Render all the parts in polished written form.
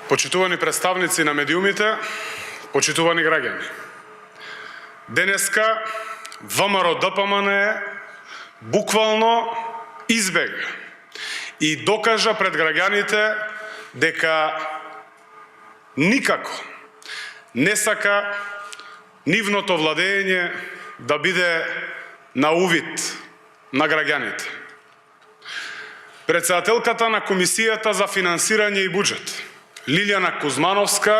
Почитувани представници на медиумите, почитувани граѓани. Денеска ВМРО-ДПМНЕ буквално избега и докажа пред граѓаните дека никако не сака нивното владење да биде на увид на граѓаните. Председателката на Комисијата за финансирање и буџет, Лилјана Кузмановска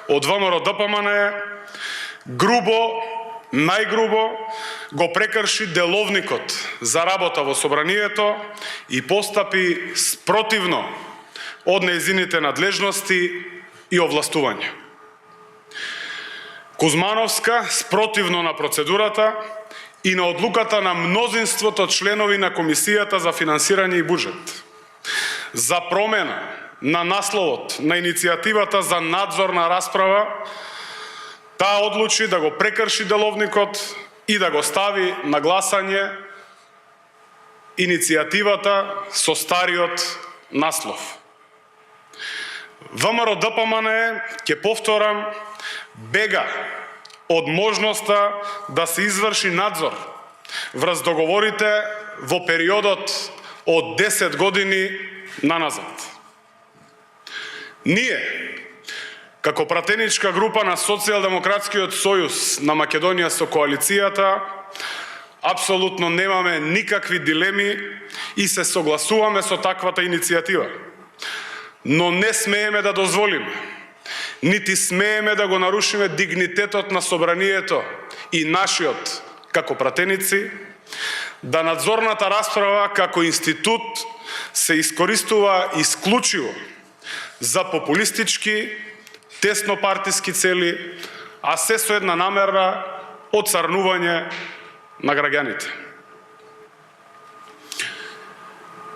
од ВМРО-ДПМНЕ грубо, најгрубо го прекрши деловникот за работа во собранието и постапи спротивно од нејзините надлежности и овластувања. Кузмановска спротивно на процедурата и на одлуката на мнозинството членови на Комисијата за финансирање и буџет за промена на насловот на иницијативата за надзорна расправа, таа одлучи да го прекрши деловникот и да го стави на гласање иницијативата со стариот наслов. ВМРО-ДПМНЕ, ќе повторам, бега од можноста да се изврши надзор врз договорите во периодот од 10 години наназад. Ние, како пратеничка група на Социјалдемократскиот сојуз на Македонија со коалицијата, апсолутно немаме никакви дилеми и се согласуваме со таквата иницијатива. Но не смееме да дозволиме, нити смееме да го нарушиме дигнитетот на собранието и нашиот како пратеници, да надзорната расправа како институт се искористува исклучиво за популистички, теснопартиски цели, а се со една намера оцрнување на граѓаните.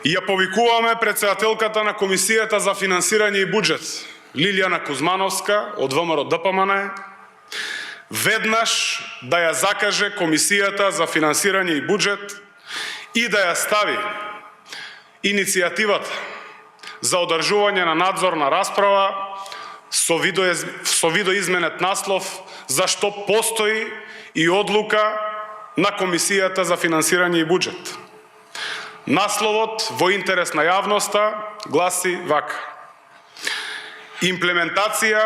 Ја повикуваме председателката на Комисијата за финансирање и буџет, Лилјана Кузмановска од ВМРО-ДПМНЕ, веднаш да ја закаже Комисијата за финансирање и буџет и да ја стави иницијативата за одржување на надзорна расправа со видоизменет наслов, за што постои и одлука на Комисијата за финансирање и буџет. Насловот во интерес на јавноста гласи вака: Имплементација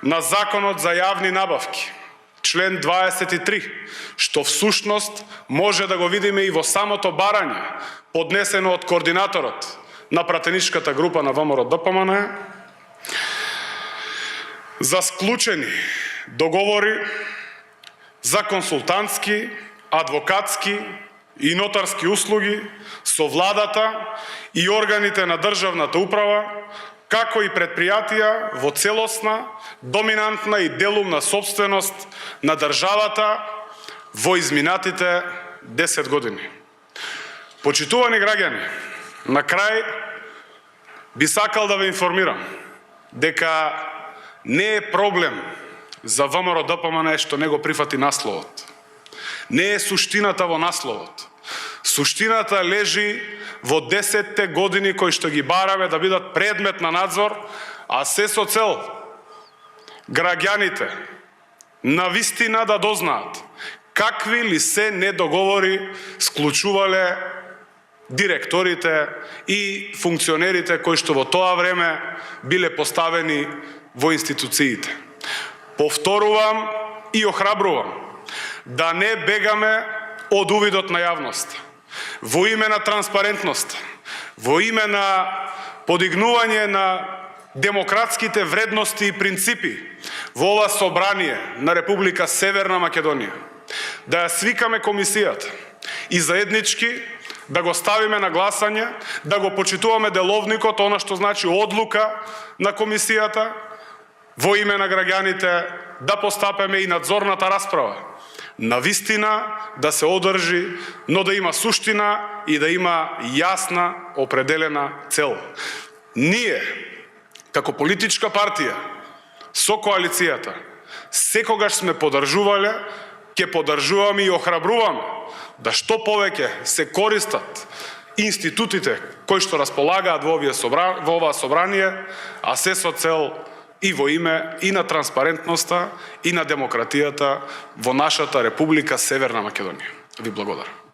на Законот за јавни набавки, член 23, што всушност може да го видиме и во самото барање, поднесено од координаторот на пратеничката група на ВМРО-ДПМНЕ, за склучени договори за консултантски, адвокатски и нотарски услуги со владата и органите на државната управа, како и предпријатија во целосна, доминантна и делумна собственост на државата во изминатите 10 години. Почитувани граѓани, на крај би сакал да ве информирам дека не е проблем за ВМРО-ДПМНЕ што не го прифати насловот. Не е суштината во насловот. Суштината лежи во 10-те години кои што ги бараме да бидат предмет на надзор, а се со цел граѓаните навистина да дознаат какви ли се недоговори склучувале директорите и функционерите кои што во тоа време биле поставени во институциите. Повторувам и охрабрувам да не бегаме од увидот на јавност. Во име на транспарентност, во име на подигнување на демократските вредности и принципи во ова собрание на Република Северна Македонија, да ја свикаме комисијата и заеднички да го ставиме на гласање, да го почитуваме деловникот, она што значи одлука на комисијата, во име на граѓаните да постапеме и надзорната расправа. Навистина да се одржи, но да има суштина и да има јасна определена цел. Ние, како политичка партија, со коалицијата, секогаш сме поддржувале, ќе поддржуваме и охрабруваме да што повеќе се користат институтите кои што располагаат во оваа собрание, а се со цел и во име и на транспарентноста и на демократијата во нашата Република Северна Македонија. Ви благодарам.